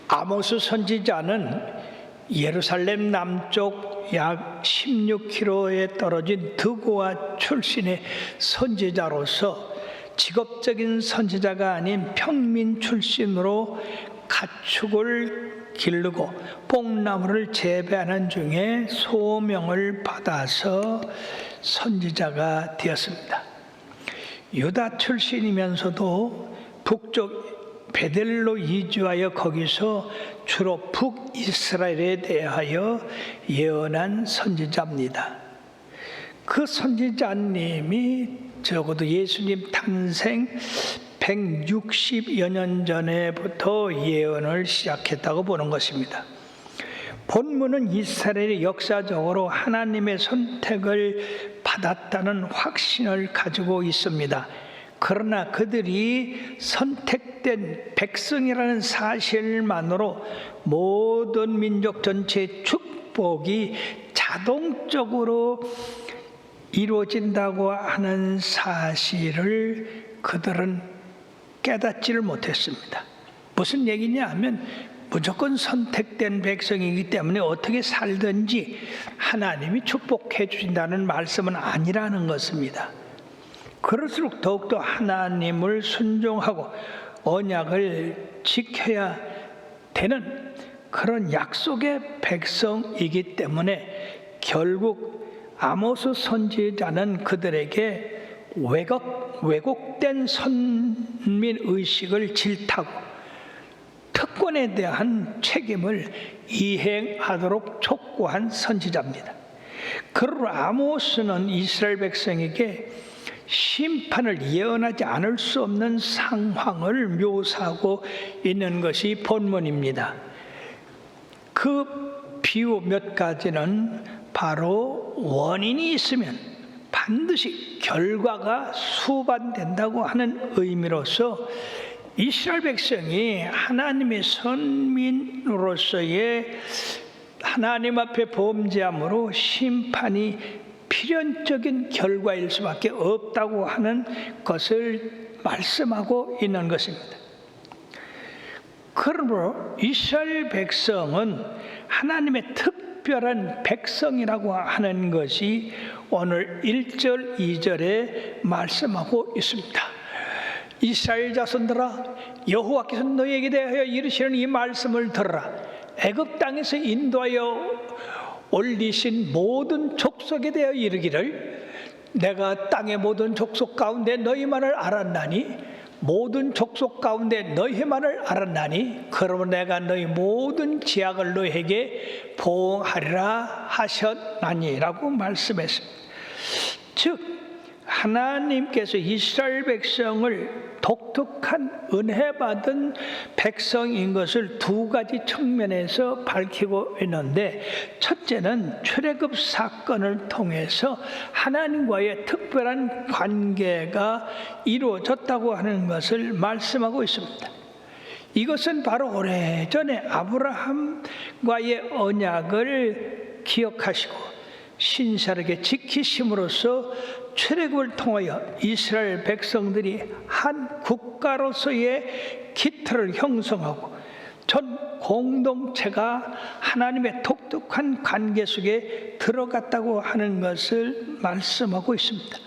아모스 선지자는 예루살렘 남쪽 약 16km에 떨어진 드고아 출신의 선지자로서 직업적인 선지자가 아닌 평민 출신으로 가축을 기르고 뽕나무를 재배하는 중에 소명을 받아서 선지자가 되었습니다. 유다 출신이면서도 북쪽 베델로 이주하여 거기서 주로 북이스라엘에 대하여 예언한 선지자입니다. 그 선지자님이 적어도 예수님 탄생 160여 년 전에부터 예언을 시작했다고 보는 것입니다. 본문은 이스라엘이 역사적으로 하나님의 선택을 받았다는 확신을 가지고 있습니다. 그러나 그들이 선택된 백성이라는 사실만으로 모든 민족 전체의 축복이 자동적으로 이루어진다고 하는 사실을 그들은 깨닫지를 못했습니다. 무슨 얘기냐 하면 무조건 선택된 백성이기 때문에 어떻게 살든지 하나님이 축복해 주신다는 말씀은 아니라는 것입니다. 그럴수록 더욱더 하나님을 순종하고 언약을 지켜야 되는 그런 약속의 백성이기 때문에 결국 아모스 선지자는 그들에게 왜곡된 선민의식을 질타하고 특권에 대한 책임을 이행하도록 촉구한 선지자입니다. 그러므로 아모스는 이스라엘 백성에게 심판을 예언하지 않을 수 없는 상황을 묘사하고 있는 것이 본문입니다. 그 비유 몇 가지는 바로 원인이 있으면 반드시 결과가 수반된다고 하는 의미로서 이스라엘 백성이 하나님의 선민으로서의 하나님 앞에 범죄함으로 심판이 필연적인 결과일 수밖에 없다고 하는 것을 말씀하고 있는 것입니다. 그러므로 이스라엘 백성은 하나님의 특별한 백성이라고 하는 것이 오늘 1절, 2절에 말씀하고 있습니다. 이스라엘 자손들아, 여호와께서 너희에게 대하여 이르시는 이 말씀을 들으라. 애굽 땅에서 인도하여 올리신 모든 족속에 대하여 이르기를 내가 땅의 모든 족속 가운데 너희만을 알았나니 모든 족속 가운데 너희만을 알았나니 그러면 내가 너희 모든 지약을 너희에게 보응하리라 하셨나니라고 말씀했습니다. 즉 하나님께서 이스라엘 백성을 독특한 은혜 받은 백성인 것을 두 가지 측면에서 밝히고 있는데, 첫째는 출애굽 사건을 통해서 하나님과의 특별한 관계가 이루어졌다고 하는 것을 말씀하고 있습니다. 이것은 바로 오래전에 아브라함과의 언약을 기억하시고 신실하게 지키심으로써 출애굽을 통하여 이스라엘 백성들이 한 국가로서의 기틀을 형성하고 전 공동체가 하나님의 독특한 관계 속에 들어갔다고 하는 것을 말씀하고 있습니다.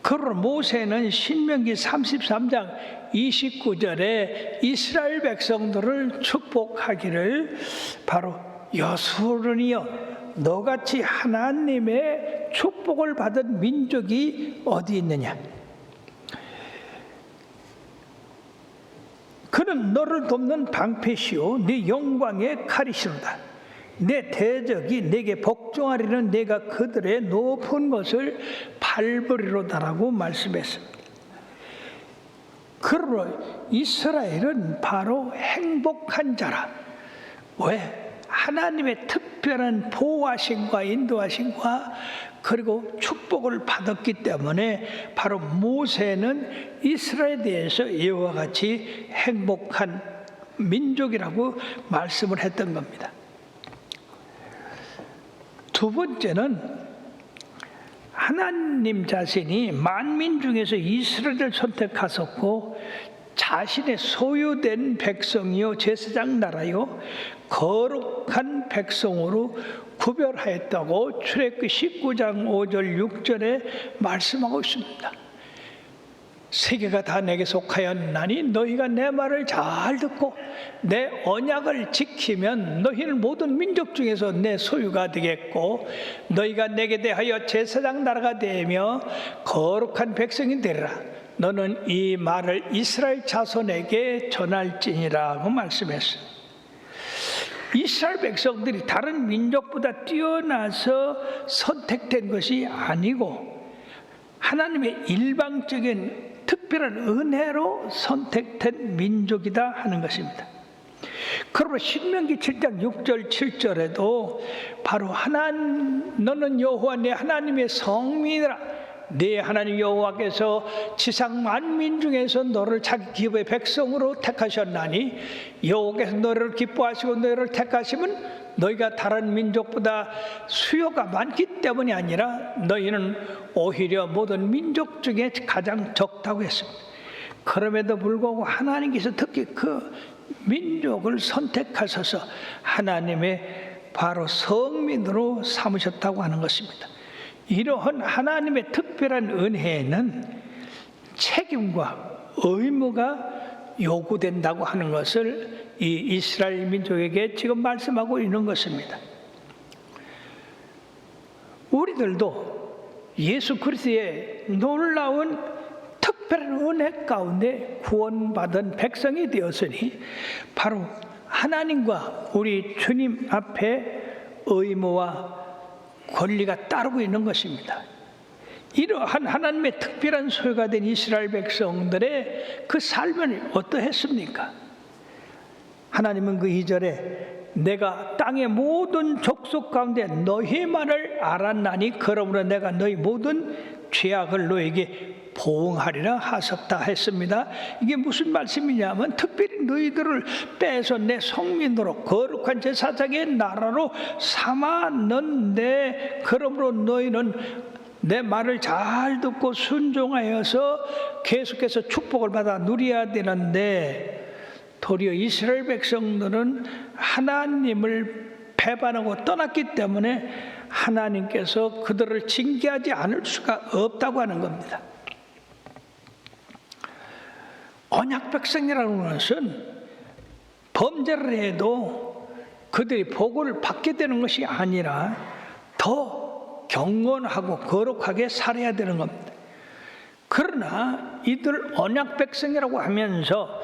그러나 모세는 신명기 33장 29절에 이스라엘 백성들을 축복하기를 바로 여수론이여 너같이 하나님의 축복을 받은 민족이 어디 있느냐? 그는 너를 돕는 방패시오 네 영광의 칼이시로다. 내 대적이 내게 복종하리는 내가 그들의 높은 것을 밟으리로다라고 말씀했습니다. 그러므로 이스라엘은 바로 행복한 자라. 왜? 하나님의 특별한 보호하심과 인도하심과 그리고 축복을 받았기 때문에 바로 모세는 이스라엘에 대해서 이와 같이 행복한 민족이라고 말씀을 했던 겁니다. 두 번째는 하나님 자신이 만민 중에서 이스라엘을 선택하셨고 자신의 소유된 백성이요 제사장 나라요 거룩한 백성으로 구별하였다고 출애굽기 19장 5절 6절에 말씀하고 있습니다. 세계가 다 내게 속하였나니 너희가 내 말을 잘 듣고 내 언약을 지키면 너희는 모든 민족 중에서 내 소유가 되겠고 너희가 내게 대하여 제사장 나라가 되며 거룩한 백성이 되리라. 너는 이 말을 이스라엘 자손에게 전할지니라고 말씀했어요. 이스라엘 백성들이 다른 민족보다 뛰어나서 선택된 것이 아니고 하나님의 일방적인 특별한 은혜로 선택된 민족이다 하는 것입니다. 그러므로 신명기 7장 6절 7절에도 바로 너는 여호와 내 하나님의 성민이라. 네 하나님 여호와께서 지상 만민 중에서 너를 자기 기업의 백성으로 택하셨나니 여호와께서 너를 기뻐하시고 너를 택하시면 너희가 다른 민족보다 수요가 많기 때문이 아니라 너희는 오히려 모든 민족 중에 가장 적다고 했습니다. 그럼에도 불구하고 하나님께서 특히 그 민족을 선택하셔서 하나님의 바로 성민으로 삼으셨다고 하는 것입니다. 이러한 하나님의 특별한 은혜에는 책임과 의무가 요구된다고 하는 것을 이 이스라엘 민족에게 지금 말씀하고 있는 것입니다. 우리들도 예수 그리스도의 놀라운 특별한 은혜 가운데 구원받은 백성이 되었으니 바로 하나님과 우리 주님 앞에 의무와 권리가 따르고 있는 것입니다. 이러한 하나님의 특별한 소유가 된 이스라엘 백성들의 그 삶은 어떠했습니까? 하나님은 그 2절에 내가 땅의 모든 족속 가운데 너희만을 알았나니 그러므로 내가 너희 모든 죄악을 너에게 보응하리라 하셨다 했습니다. 이게 무슨 말씀이냐면 특별히 너희들을 빼서 내 성민으로 거룩한 제사장의 나라로 삼았는데 그러므로 너희는 내 말을 잘 듣고 순종하여서 계속해서 축복을 받아 누려야 되는데 도리어 이스라엘 백성들은 하나님을 배반하고 떠났기 때문에 하나님께서 그들을 징계하지 않을 수가 없다고 하는 겁니다. 언약 백성이라는 것은 범죄를 해도 그들이 복을 받게 되는 것이 아니라 더 경건하고 거룩하게 살아야 되는 겁니다. 그러나 이들 언약 백성이라고 하면서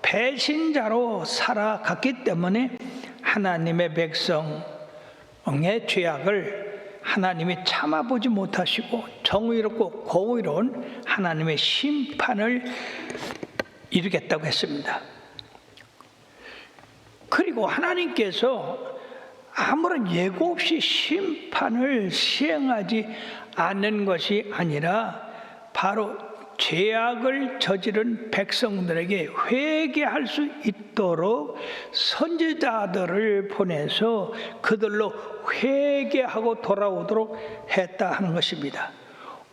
배신자로 살아갔기 때문에 하나님의 백성의 죄악을 하나님이 참아보지 못하시고 정의롭고 공의로운 하나님의 심판을 이루겠다고 했습니다. 그리고 하나님께서 아무런 예고 없이 심판을 시행하지 않는 것이 아니라 바로 죄악을 저지른 백성들에게 회개할 수 있도록 선지자들을 보내서 그들로 회개하고 돌아오도록 했다 하는 것입니다.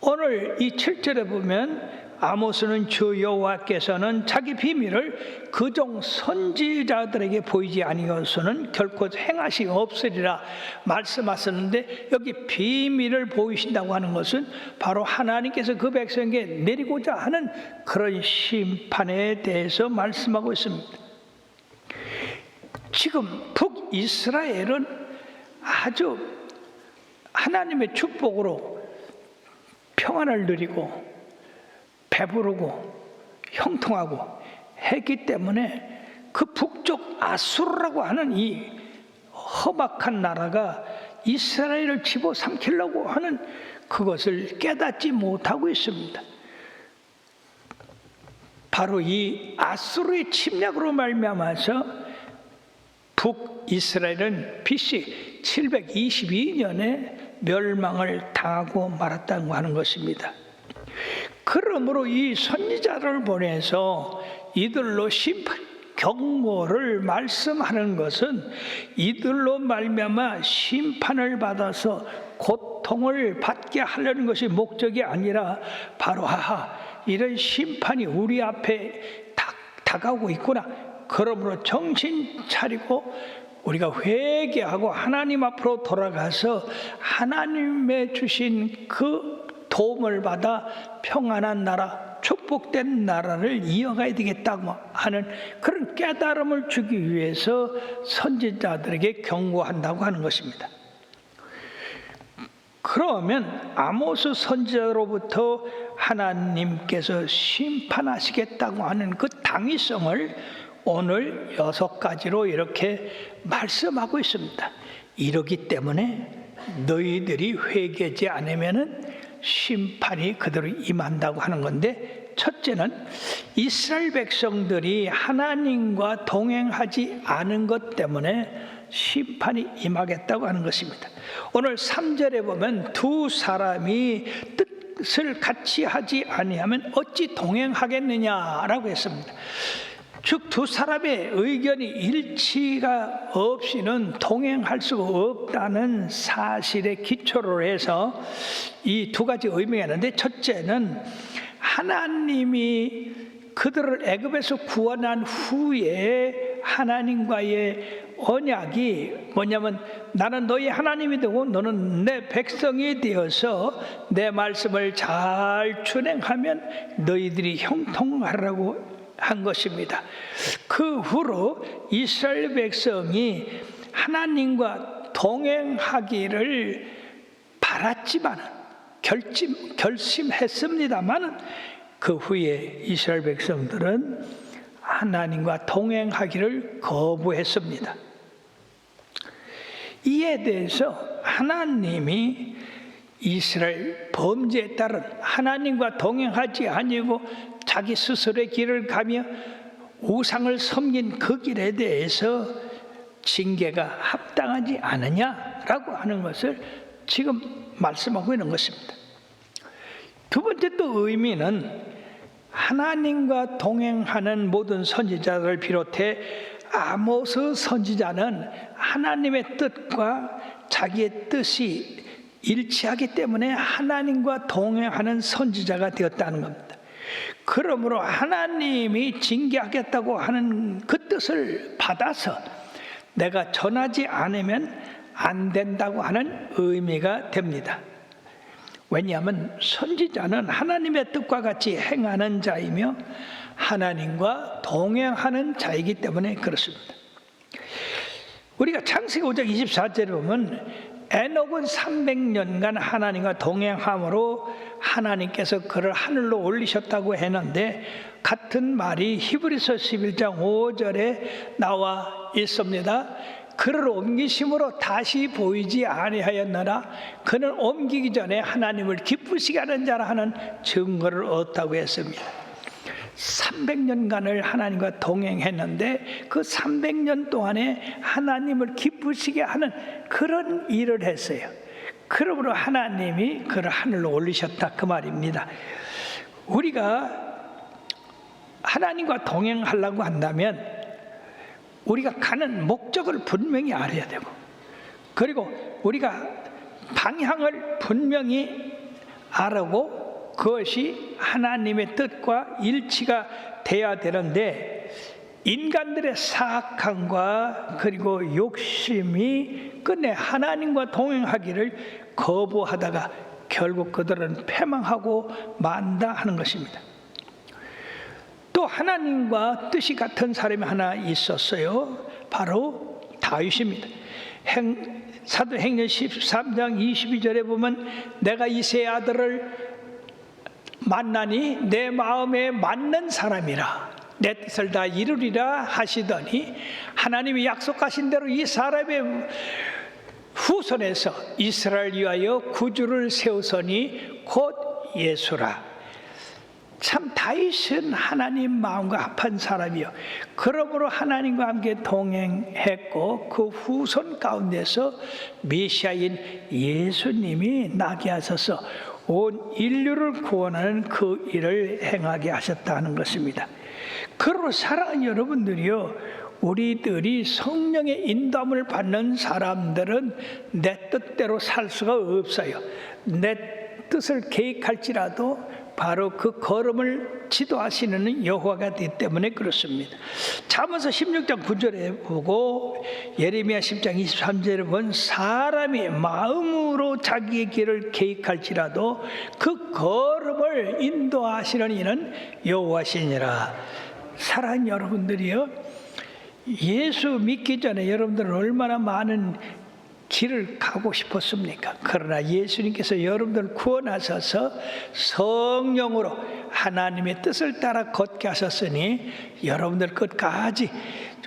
오늘 이 7절에 보면 아모스는 주 여호와께서는 자기 비밀을 그종 선지자들에게 보이지 아니하고서는 결코 행하시 없으리라 말씀하셨는데 여기 비밀을 보이신다고 하는 것은 바로 하나님께서 그 백성에게 내리고자 하는 그런 심판에 대해서 말씀하고 있습니다. 지금 북이스라엘은 아주 하나님의 축복으로 평안을 누리고 배부르고 형통하고 했기 때문에 그 북쪽 아수르라고 하는 이 험악한 나라가 이스라엘을 집어삼키려고 하는 그것을 깨닫지 못하고 있습니다. 바로 이 아수르의 침략으로 말미암아서 북이스라엘은 BC 722년에 멸망을 당하고 말았다고 하는 것입니다. 그러므로 이 선지자를 보내서 이들로 심판 경고를 말씀하는 것은 이들로 말미암아 심판을 받아서 고통을 받게 하려는 것이 목적이 아니라 바로 이런 심판이 우리 앞에 다가오고 있구나. 그러므로 정신 차리고 우리가 회개하고 하나님 앞으로 돌아가서 하나님의 주신 그 도움을 받아 평안한 나라, 축복된 나라를 이어가야 되겠다고 하는 그런 깨달음을 주기 위해서 선지자들에게 경고한다고 하는 것입니다. 그러면 아모스 선지자로부터 하나님께서 심판하시겠다고 하는 그 당위성을 오늘 6가지로 이렇게 말씀하고 있습니다. 이러기 때문에 너희들이 회개하지 않으면은 심판이 그대로 임한다고 하는 건데, 첫째는 이스라엘 백성들이 하나님과 동행하지 않은 것 때문에 심판이 임하겠다고 하는 것입니다. 오늘 3절에 보면 두 사람이 뜻을 같이 하지 아니하면 어찌 동행하겠느냐라고 했습니다. 즉 두 사람의 의견이 일치가 없이는 동행할 수가 없다는 사실에 기초로 해서 이 2가지 의미가 있는데, 첫째는 하나님이 그들을 애굽에서 구원한 후에 하나님과의 언약이 뭐냐면, 나는 너희 하나님이 되고 너는 내 백성이 되어서 내 말씀을 잘 준행하면 너희들이 형통하라고 한 것입니다. 그 후로 이스라엘 백성이 하나님과 동행하기를 바랐지만 결심했습니다만 그 후에 이스라엘 백성들은 하나님과 동행하기를 거부했습니다. 이에 대해서 하나님이 이스라엘 범죄에 따른 하나님과 동행하지 아니고 자기 스스로의 길을 가며 우상을 섬긴 그 길에 대해서 징계가 합당하지 않느냐라고 하는 것을 지금 말씀하고 있는 것입니다. 두 번째 또 의미는 하나님과 동행하는 모든 선지자들을 비롯해 아모스 선지자는 하나님의 뜻과 자기의 뜻이 일치하기 때문에 하나님과 동행하는 선지자가 되었다는 겁니다. 그러므로 하나님이 징계하겠다고 하는 그 뜻을 받아서 내가 전하지 않으면 안 된다고 하는 의미가 됩니다. 왜냐하면 선지자는 하나님의 뜻과 같이 행하는 자이며 하나님과 동행하는 자이기 때문에 그렇습니다. 우리가 창세기 5장 24절에 보면 에녹은 300년간 하나님과 동행함으로 하나님께서 그를 하늘로 올리셨다고 했는데, 같은 말이 히브리서 11장 5절에 나와 있습니다. 그를 옮기심으로 다시 보이지 아니하였느라 그는 옮기기 전에 하나님을 기쁘시게 하는 자라 하는 증거를 얻었다고 했습니다. 300년간을 하나님과 동행했는데 그 300년 동안에 하나님을 기쁘시게 하는 그런 일을 했어요. 그러므로 하나님이 그를 하늘로 올리셨다 그 말입니다. 우리가 하나님과 동행하려고 한다면 우리가 가는 목적을 분명히 알아야 되고, 그리고 우리가 방향을 분명히 알고 그것이 하나님의 뜻과 일치가 돼야 되는데, 인간들의 사악함과 그리고 욕심이 끝내 하나님과 동행하기를 거부하다가 결국 그들은 패망하고 만다 하는 것입니다. 또 하나님과 뜻이 같은 사람이 하나 있었어요. 바로 다윗입니다. 사도행전 13장 22절에 보면 내가 이새의 아들을 만나니 내 마음에 맞는 사람이라 내 뜻을 다 이루리라 하시더니 하나님이 약속하신 대로 이 사람의 후손에서 이스라엘 위하여 구주를 세우서니 곧 예수라. 참 다윗은 하나님 마음과 합한 사람이요, 그러므로 하나님과 함께 동행했고 그 후손 가운데서 메시아인 예수님이 나게 하셔서 온 인류를 구원하는 그 일을 행하게 하셨다는 것입니다. 그러므로 사랑하는 여러분들이요, 우리들이 성령의 인도함을 받는 사람들은 내 뜻대로 살 수가 없어요. 내 뜻을 계획할지라도 바로 그 걸음을 지도하시는 여호와가 되기 때문에 그렇습니다. 잠언서 16장 9절에 보고 예레미야 10장 23절에 본 사람이 마음으로 자기의 길을 계획할지라도 그 걸음을 인도하시는 이는 여호와시니라. 사랑하는 여러분들이요, 예수 믿기 전에 여러분들은 얼마나 많은 길을 가고 싶었습니까? 그러나 예수님께서 여러분들을 구원하셔서 성령으로 하나님의 뜻을 따라 걷게 하셨으니 여러분들 끝까지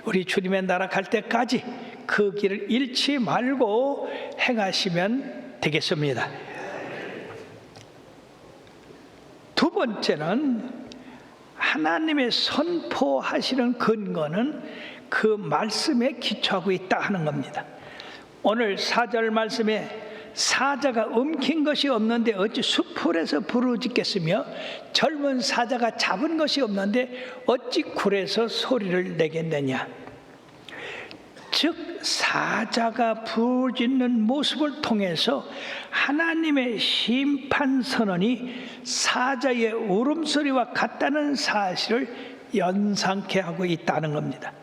우리 주님의 나라 갈 때까지 그 길을 잃지 말고 행하시면 되겠습니다. 두 번째는 하나님의 선포하시는 근거는 그 말씀에 기초하고 있다 하는 겁니다. 오늘 4절 말씀에 사자가 움킨 것이 없는데 어찌 수풀에서 부르짖겠으며 젊은 사자가 잡은 것이 없는데 어찌 굴에서 소리를 내겠느냐. 즉 사자가 부르짖는 모습을 통해서 하나님의 심판 선언이 사자의 울음소리와 같다는 사실을 연상케 하고 있다는 겁니다.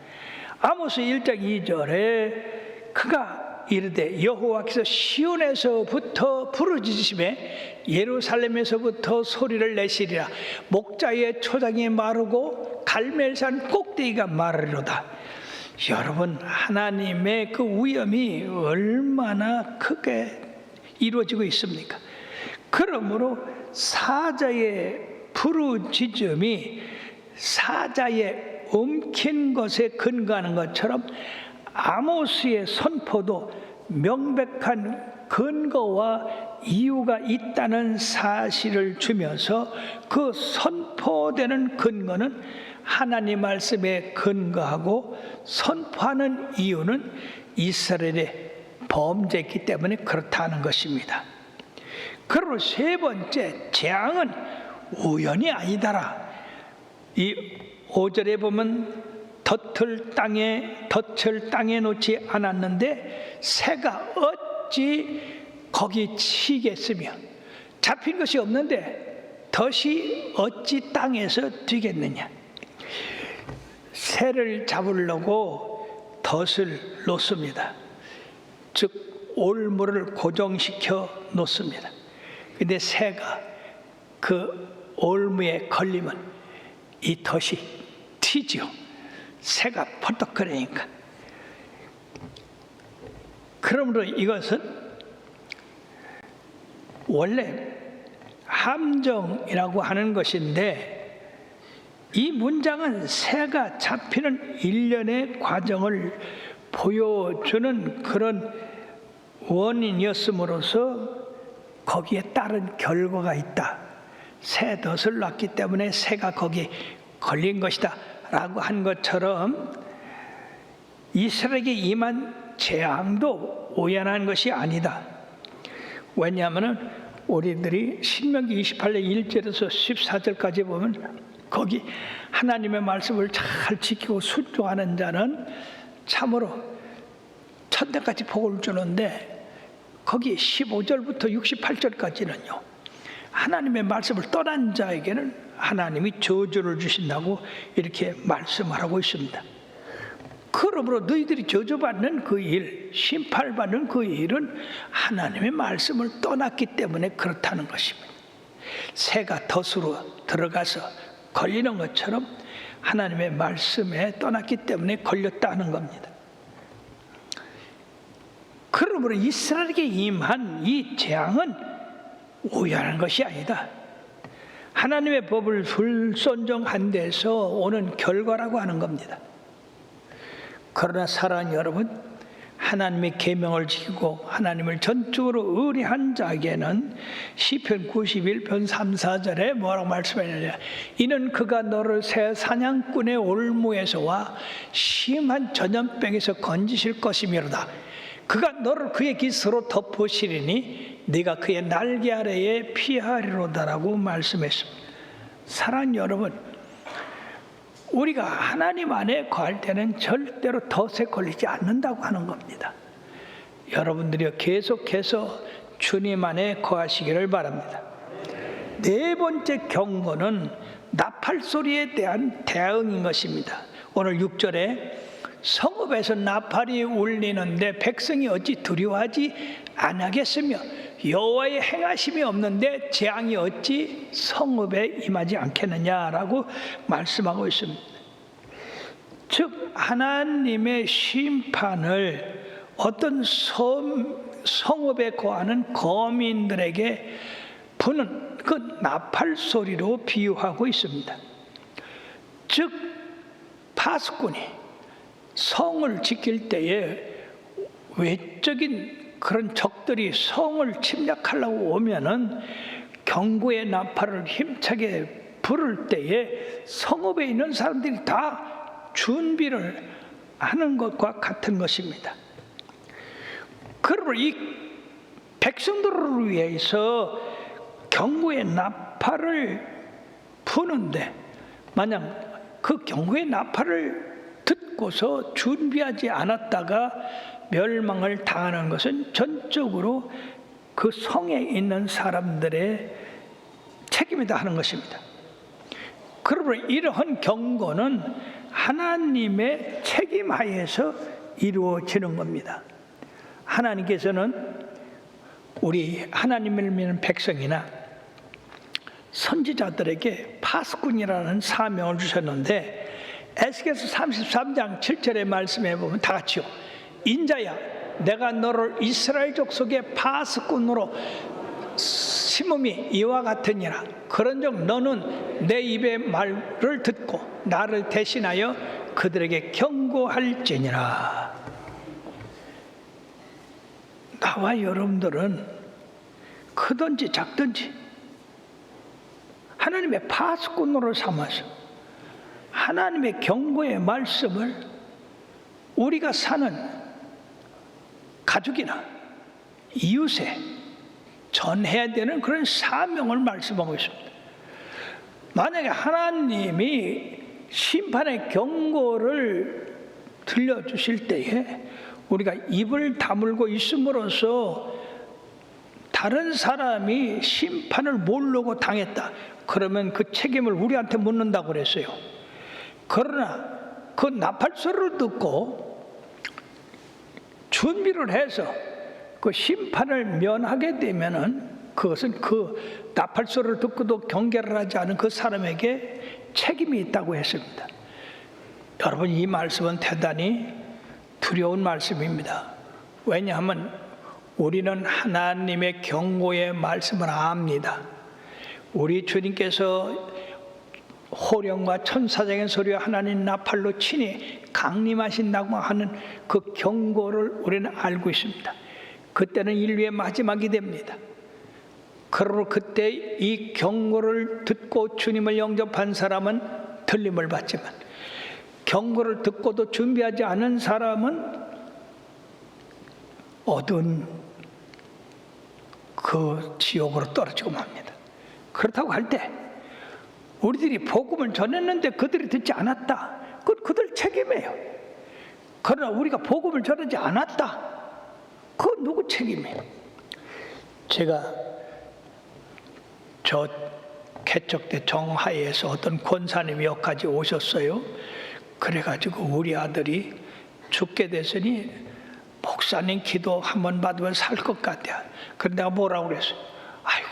아모스 1장 2절에 그가 이르되 여호와께서 시온에서부터 부르짖으시매 예루살렘에서부터 소리를 내시리라. 목자의 초장이 마르고 갈멜산 꼭대기가 마르리로다. 여러분, 하나님의 그 위엄이 얼마나 크게 이루어지고 있습니까? 그러므로 사자의 부르짖음이 사자의 움킨 것에 근거하는 것처럼 아모스의 선포도 명백한 근거와 이유가 있다는 사실을 주면서 그 선포되는 근거는 하나님 말씀에 근거하고 선포하는 이유는 이스라엘의 범죄이기 때문에 그렇다는 것입니다. 그리고 세 번째, 재앙은 우연이 아니다라. 이 5절에 보면 덫을 땅에 놓지 않았는데 새가 어찌 거기 치겠으며, 잡힌 것이 없는데 덫이 어찌 땅에서 뛰겠느냐. 새를 잡으려고 덫을 놓습니다. 즉 올무를 고정시켜 놓습니다. 근데 새가 그 올무에 걸리면 이 덫이 튀죠. 새가 퍼덕거리니까. 그러므로 이것은 원래 함정이라고 하는 것인데, 이 문장은 새가 잡히는 일련의 과정을 보여주는 그런 원인이었음으로써 거기에 따른 결과가 있다. 새 덫을 놨기 때문에 새가 거기 걸린 것이다 라고 한 것처럼 이스라엘에게 임한 재앙도 우연한 것이 아니다. 왜냐하면 우리들이 신명기 28장 1절에서 14절까지 보면 거기 하나님의 말씀을 잘 지키고 순종하는 자는 참으로 천대까지 복을 주는데, 거기 15절부터 68절까지는요 하나님의 말씀을 떠난 자에게는 하나님이 저주를 주신다고 이렇게 말씀하고 있습니다. 그러므로 너희들이 저주받는 그 일, 심판받는 그 일은 하나님의 말씀을 떠났기 때문에 그렇다는 것입니다. 새가 덫으로 들어가서 걸리는 것처럼 하나님의 말씀에 떠났기 때문에 걸렸다는 겁니다. 그러므로 이스라엘에게 임한 이 재앙은 우연한 것이 아니다. 하나님의 법을 불순종한 데서 오는 결과라고 하는 겁니다. 그러나 사랑하는 여러분, 하나님의 계명을 지키고 하나님을 전적으로 의뢰한 자에게는 시편 91편 3, 4절에 뭐라고 말씀하느냐. 이는 그가 너를 새 사냥꾼의 올무에서와 심한 전염병에서 건지실 것이미로다. 그가 너를 그의 깃으로 덮으시리니 네가 그의 날개 아래에 피하리로다라고 말씀했습니다. 사랑하는 여러분, 우리가 하나님 안에 거할 때는 절대로 덫에 걸리지 않는다고 하는 겁니다. 여러분들이 계속해서 주님 안에 거하시기를 바랍니다. 네 번째 경고는 나팔 소리에 대한 대응인 것입니다. 오늘 6절에 성읍에서 나팔이 울리는데 백성이 어찌 두려워하지 아니하겠으며 여호와의 행하심이 없는데 재앙이 어찌 성읍에 임하지 않겠느냐라고 말씀하고 있습니다. 즉 하나님의 심판을 어떤 성읍에 거하는 거민들에게 부는 그 나팔 소리로 비유하고 있습니다. 즉 파수꾼이 성을 지킬 때에 외적인 그런 적들이 성을 침략하려고 오면은 경고의 나팔을 힘차게 부를 때에 성읍에 있는 사람들이 다 준비를 하는 것과 같은 것입니다. 그러므로 이 백성들을 위해서 경고의 나팔을 부는데 만약 그 경고의 나팔을 듣고서 준비하지 않았다가 멸망을 당하는 것은 전적으로 그 성에 있는 사람들의 책임이다 하는 것입니다. 그러므로 이러한 경고는 하나님의 책임 하에서 이루어지는 겁니다. 하나님께서는 우리 하나님을 믿는 백성이나 선지자들에게 파수꾼이라는 사명을 주셨는데 에스겔서 33장 7절의 말씀에 보면 다 같이요. 인자야 내가 너를 이스라엘 족속의 파수꾼으로 심음이 이와 같으니라. 그런즉 너는 내 입의 말을 듣고 나를 대신하여 그들에게 경고할지니라. 나와 여러분들은 크든지 작든지 하나님의 파수꾼으로 삼아서 하나님의 경고의 말씀을 우리가 사는 가족이나 이웃에 전해야 되는 그런 사명을 말씀하고 있습니다. 만약에 하나님이 심판의 경고를 들려주실 때에 우리가 입을 다물고 있음으로써 다른 사람이 심판을 모르고 당했다. 그러면 그 책임을 우리한테 묻는다고 그랬어요. 그러나 그 나팔 소리를 듣고 준비를 해서 그 심판을 면하게 되면은 그것은 그 나팔 소리를 듣고도 경계를 하지 않은 그 사람에게 책임이 있다고 했습니다. 여러분 이 말씀은 대단히 두려운 말씀입니다. 왜냐하면 우리는 하나님의 경고의 말씀을 압니다. 우리 주님께서 호령과 천사장의 소리와 하나님 나팔로 친히 강림하신다고 하는 그 경고를 우리는 알고 있습니다. 그때는 인류의 마지막이 됩니다. 그러므로 그때 이 경고를 듣고 주님을 영접한 사람은 들림을 받지만 경고를 듣고도 준비하지 않은 사람은 어두운 그 지옥으로 떨어지고 맙니다. 그렇다고 할 때 우리들이 복음을 전했는데 그들이 듣지 않았다. 그건 그들 책임이에요. 그러나 우리가 복음을 전하지 않았다. 그건 누구 책임이에요? 제가 저 개척 때 정하에서 어떤 권사님이 여기까지 오셨어요. 그래가지고 우리 아들이 죽게 됐으니 목사님 기도 한번 받으면 살 것 같아. 그런데 내가 뭐라고 그랬어요? 아이고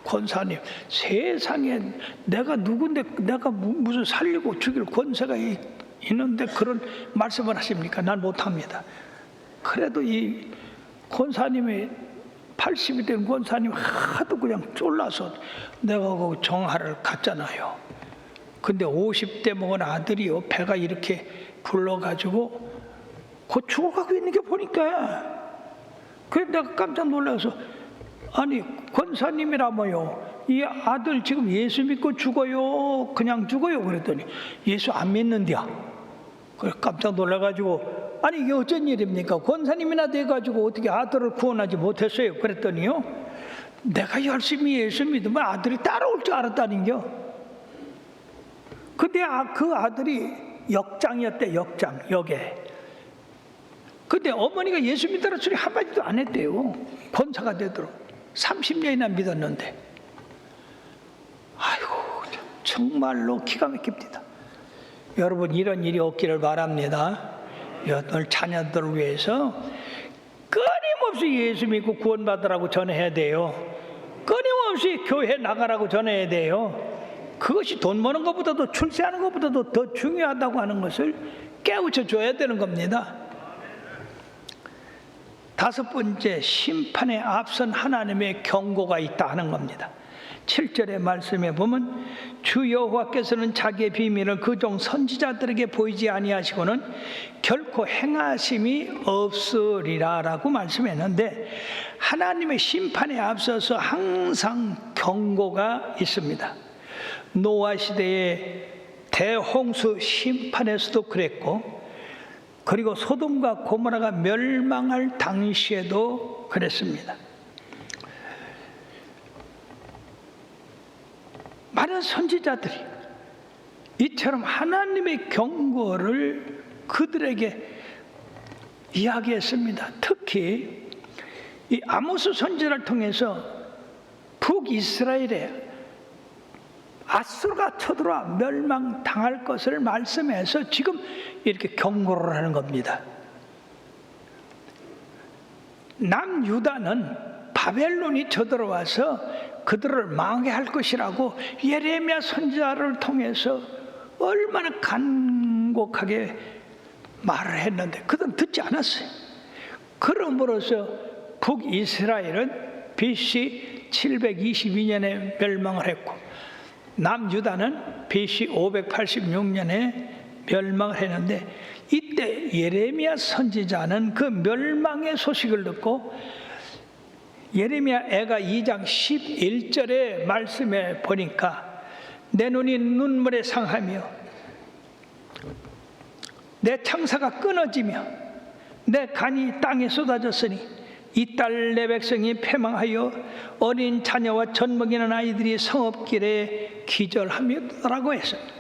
권사님 세상에 내가 누군데 내가 무슨 살리고 죽일 권세가 있는데 그런 말씀을 하십니까? 난 못합니다. 그래도 이 권사님이 80이 된 권사님 하도 그냥 쫄라서 내가 그 정하를 갔잖아요. 근데 50대 먹은 아들이요 배가 이렇게 불러가지고 곧 죽어가고 있는 게 보니까 그래서 내가 깜짝 놀라서 아니 권사님이라며요 이 아들 지금 예수 믿고 죽어요 그냥 죽어요 그랬더니 예수 안 믿는디야. 그래 깜짝 놀라가지고 아니 이게 어쩐 일입니까? 권사님이나 돼가지고 어떻게 아들을 구원하지 못했어요? 그랬더니요 내가 열심히 예수 믿으면 아들이 따라올 줄 알았다는겨. 근데 그 아들이 역장이었대. 역에. 근데 어머니가 예수 믿으라 소리 한마디도 안 했대요. 권사가 되도록 30년이나 믿었는데. 정말로 기가 막힙니다. 여러분, 이런 일이 없기를 바랍니다. 오늘 자녀들을 위해서 끊임없이 예수 믿고 구원받으라고 전해야 돼요. 끊임없이 교회 나가라고 전해야 돼요. 그것이 돈 버는 것보다도, 출세하는 것보다도 더 중요하다고 하는 것을 깨우쳐 줘야 되는 겁니다. 다섯 번째, 심판에 앞선 하나님의 경고가 있다 하는 겁니다. 7절의 말씀에 보면 주 여호와께서는 자기의 비밀을 그 종 선지자들에게 보이지 아니하시고는 결코 행하심이 없으리라라고 말씀했는데, 하나님의 심판에 앞서서 항상 경고가 있습니다. 노아 시대의 대홍수 심판에서도 그랬고, 그리고 소돔과 고모라가 멸망할 당시에도 그랬습니다. 많은 선지자들이 이처럼 하나님의 경고를 그들에게 이야기했습니다. 특히 이 아모스 선지자를 통해서 북이스라엘에 아수르가 쳐들어와 멸망당할 것을 말씀해서 지금 이렇게 경고를 하는 겁니다. 남유다는 바벨론이 쳐들어와서 그들을 망하게 할 것이라고 예레미야 선지자를 통해서 얼마나 간곡하게 말을 했는데 그들은 듣지 않았어요. 그러므로서 북이스라엘은 BC 722년에 멸망을 했고, 남유다는 BC 586년에 멸망을 했는데, 이때 예레미야 선지자는 그 멸망의 소식을 듣고 예레미야 애가 2장 11절의 말씀에 보니까 내 눈이 눈물에 상하며 내 창사가 끊어지며 내 간이 땅에 쏟아졌으니 이딸 내 백성이 패망하여 어린 자녀와 젖먹이는 아이들이 성읍길에 기절하며라고 했습니다.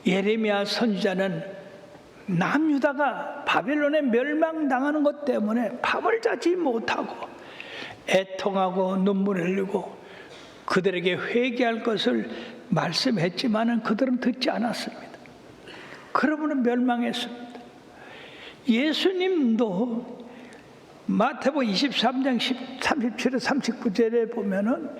예레미야 선지자는 남유다가 바벨론에 멸망당하는 것 때문에 밥을 자지 못하고 애통하고 눈물을 흘리고 그들에게 회개할 것을 말씀했지만은 그들은 듣지 않았습니다. 그러므로 멸망했습니다. 예수님도 마태복음 23장 37절 39절에 보면은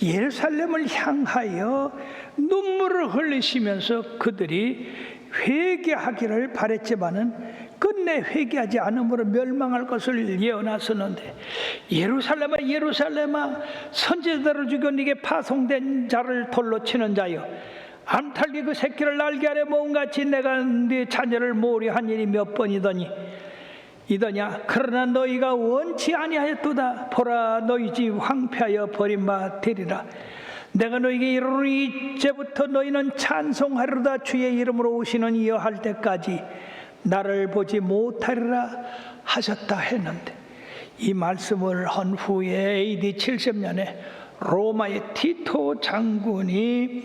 예루살렘을 향하여 눈물을 흘리시면서 그들이 회개하기를 바랬지만은 끝내 회개하지 않으므로 멸망할 것을 예언하셨는데, 예루살렘아 예루살렘아 선지자들을 죽여 네게 파송된 자를 돌로 치는 자여, 암탉이 그 새끼를 날개 아래 모음같이 내가 네 자녀를 모으려 한 일이 몇 번이더냐. 그러나 너희가 원치 아니하였도다. 보라, 너희 집 황폐하여 버린 바 되리라. 내가 너희에게 이르노니 이제부터 너희는 찬송하리로다. 주의 이름으로 오시는 이여 할 때까지 나를 보지 못하리라 하셨다 했는데, 이 말씀을 한 후에 AD 70년에 로마의 티토 장군이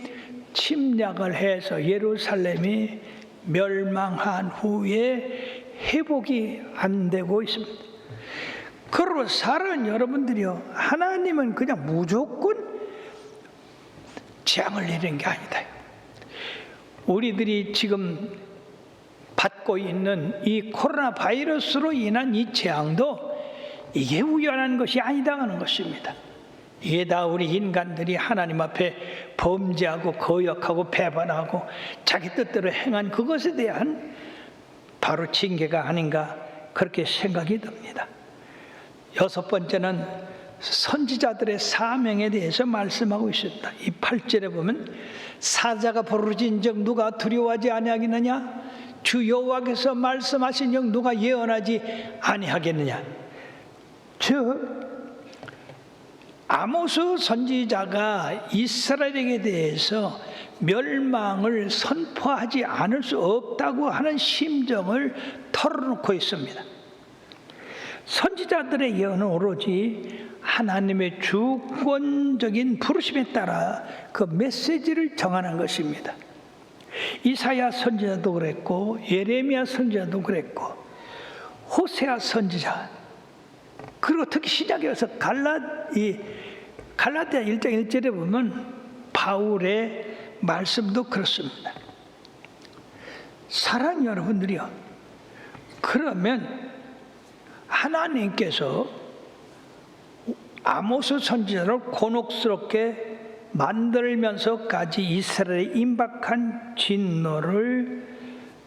침략을 해서 예루살렘이 멸망한 후에 회복이 안 되고 있습니다. 그리고 사랑하는 여러분들이요, 하나님은 그냥 무조건 재앙을 내리는 게 아니다. 우리들이 지금 받고 있는 이 코로나 바이러스로 인한 이 재앙도 이게 우연한 것이 아니다 하는 것입니다. 이게 다 우리 인간들이 하나님 앞에 범죄하고 거역하고 배반하고 자기 뜻대로 행한 그것에 대한 바로 징계가 아닌가, 그렇게 생각이 듭니다. 여섯 번째는 선지자들의 사명에 대해서 말씀하고 있습니다. 이 8절에 보면 사자가 부르짖은즉 누가 두려워하지 아니하겠느냐, 주 여호와께서 말씀하신즉 누가 예언하지 아니하겠느냐. 즉 아모스 선지자가 이스라엘에게 대해서 멸망을 선포하지 않을 수 없다고 하는 심정을 털어놓고 있습니다. 선지자들의 예언은 오로지 하나님의 주권적인 부르심에 따라 그 메시지를 정하는 것입니다. 이사야 선지자도 그랬고 예레미야 선지자도 그랬고 호세아 선지자, 그리고 특히 신약에 와서 갈라디아 1장 1절에 보면 바울의 말씀도 그렇습니다. 사랑 여러분들이요, 그러면 하나님께서 아모스 선지자를 곤혹스럽게 만들면서까지 이스라엘의 임박한 진노를,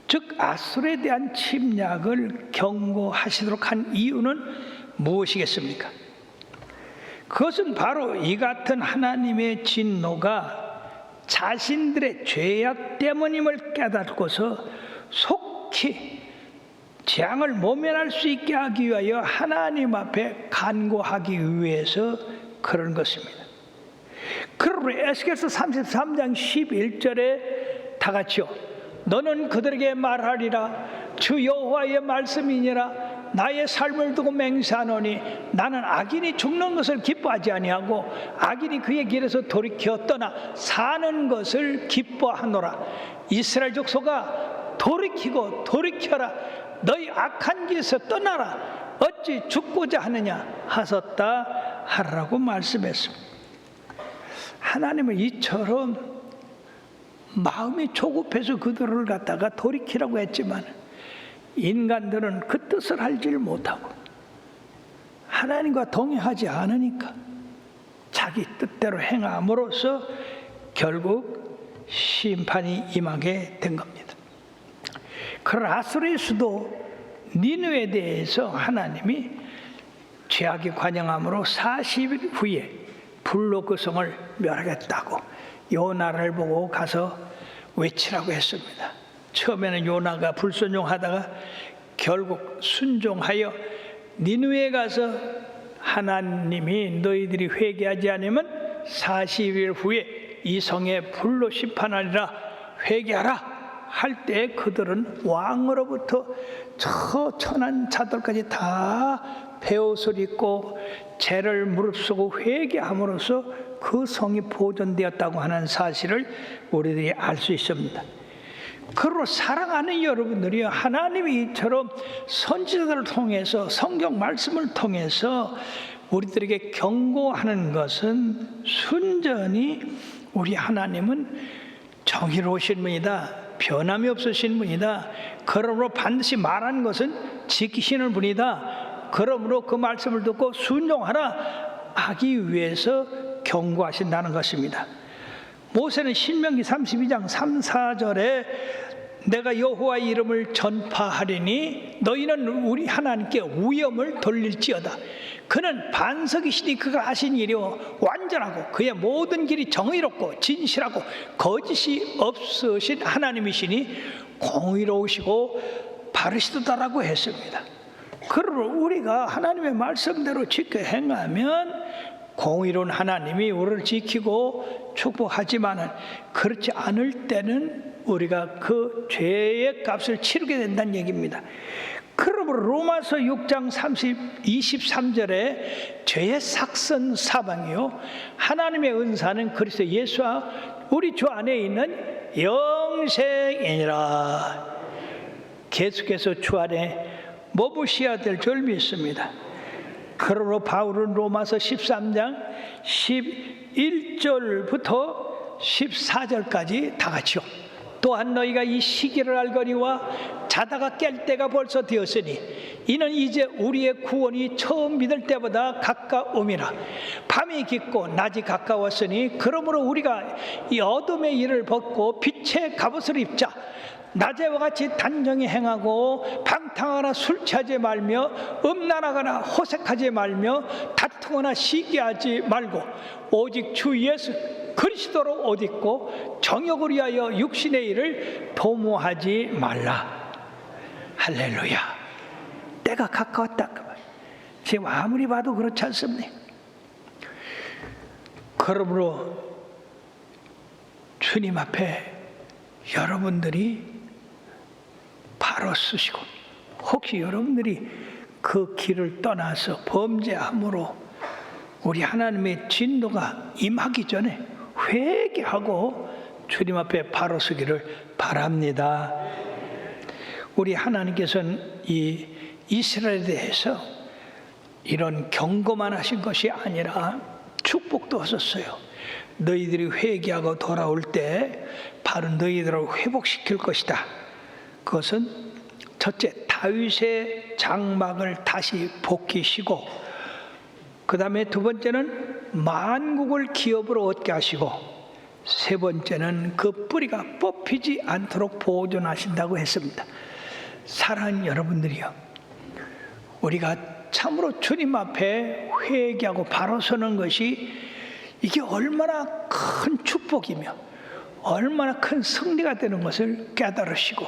즉 아수르에 대한 침략을 경고하시도록 한 이유는 무엇이겠습니까? 그것은 바로 이 같은 하나님의 진노가 자신들의 죄악 때문임을 깨닫고서 속히 재앙을 모면할 수 있게 하기 위하여 하나님 앞에 간구하기 위해서 그런 것입니다. 그러므로 에스겔서 33장 11절에 다 같이요, 너는 그들에게 말하리라. 주 여호와의 말씀이니라. 나의 삶을 두고 맹세하노니 나는 악인이 죽는 것을 기뻐하지 아니하고 악인이 그의 길에서 돌이켜 떠나 사는 것을 기뻐하노라. 이스라엘 족속아, 돌이키고 돌이켜라. 너희 악한 길에서 떠나라. 어찌 죽고자 하느냐 하셨다 하라고 말씀했습니다. 하나님은 이처럼 마음이 조급해서 그들을 갖다가 돌이키라고 했지만 인간들은 그 뜻을 알지를 못하고 하나님과 동의하지 않으니까 자기 뜻대로 행함으로써 결국 심판이 임하게 된 겁니다. 그러나 아수르의 수도 니느웨에 대해서 하나님이 죄악이 관영함으로 40일 후에 불로 그 성을 멸하겠다고 요나를 보고 가서 외치라고 했습니다. 처음에는 요나가 불순종하다가 결국 순종하여 니느웨에 가서 하나님이 너희들이 회개하지 않으면 40일 후에 이 성에 불로 심판하리라, 회개하라 할 때 그들은 왕으로부터 저 천한 자들까지 다 베옷을 입고 죄를 무릅쓰고 회개함으로써 그 성이 보존되었다고 하는 사실을 우리들이 알 수 있습니다. 그러므로 사랑하는 여러분들이 하나님이 이처럼 선지자들을 통해서 성경 말씀을 통해서 우리들에게 경고하는 것은 순전히 우리 하나님은 정의로우신 분이다, 변함이 없으신 분이다, 그러므로 반드시 말한 것은 지키시는 분이다, 그러므로 그 말씀을 듣고 순종하라 하기 위해서 경고하신다는 것입니다. 모세는 신명기 32장 3, 4절에 내가 여호와의 이름을 전파하리니 너희는 우리 하나님께 위엄을 돌릴지어다. 그는 반석이시니 그가 하신 일이 완전하고 그의 모든 길이 정의롭고 진실하고 거짓이 없으신 하나님이시니 공의로우시고 바르시도다라고 했습니다. 그러므로 우리가 하나님의 말씀대로 지켜 행하면 공의로운 하나님이 우리를 지키고 축복하지만은 그렇지 않을 때는 우리가 그 죄의 값을 치르게 된다는 얘기입니다. 그러므로 로마서 6장 23절에 죄의 삭선 사방이요 하나님의 은사는 그리스도 예수와 우리 주 안에 있는 영생이니라. 계속해서 주 안에 머무셔야 될 줄 믿습니다. 그러므로 바울은 로마서 13장 11절부터 14절까지 다 같이요. 또한 너희가 이 시기를 알거니와 자다가 깰 때가 벌써 되었으니 이는 이제 우리의 구원이 처음 믿을 때보다 가까움이라. 밤이 깊고 낮이 가까웠으니 그러므로 우리가 이 어둠의 일을 벗고 빛의 갑옷을 입자. 낮에와 같이 단정히 행하고 방탕하거나 술 취하지 말며 음란하거나 호색하지 말며 다투거나 시기하지 말고 오직 주 예수 그리스도로 옷 입고 정욕을 위하여 육신의 일을 도모하지 말라. 할렐루야. 때가 가까웠다. 지금 아무리 봐도 그렇지 않습니까? 그러므로 주님 앞에 여러분들이 바로 쓰시고 혹시 여러분들이 그 길을 떠나서 범죄함으로 우리 하나님의 진노가 임하기 전에 회개하고 주님 앞에 바로 서기를 바랍니다. 우리 하나님께서는 이 이스라엘에 대해서 이런 경고만 하신 것이 아니라 축복도 하셨어요. 너희들이 회개하고 돌아올 때 바로 너희들을 회복시킬 것이다. 그것은 첫째, 다윗의 장막을 다시 복귀시고, 그 다음에 두 번째는 만국을 기업으로 얻게 하시고, 세 번째는 그 뿌리가 뽑히지 않도록 보존하신다고 했습니다. 사랑하는 여러분들이요, 우리가 참으로 주님 앞에 회개하고 바로 서는 것이 이게 얼마나 큰 축복이며 얼마나 큰 승리가 되는 것을 깨달으시고,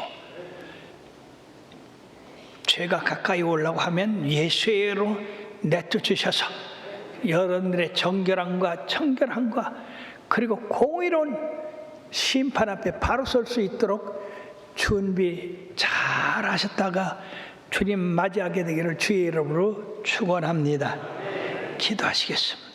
죄가 가까이 오려고 하면 예수로 내쫓으셔서 여러분들의 정결함과 청결함과 그리고 공의로운 심판 앞에 바로 설 수 있도록 준비 잘 하셨다가 주님 맞이하게 되기를 주의 이름으로 축원합니다. 기도하시겠습니다.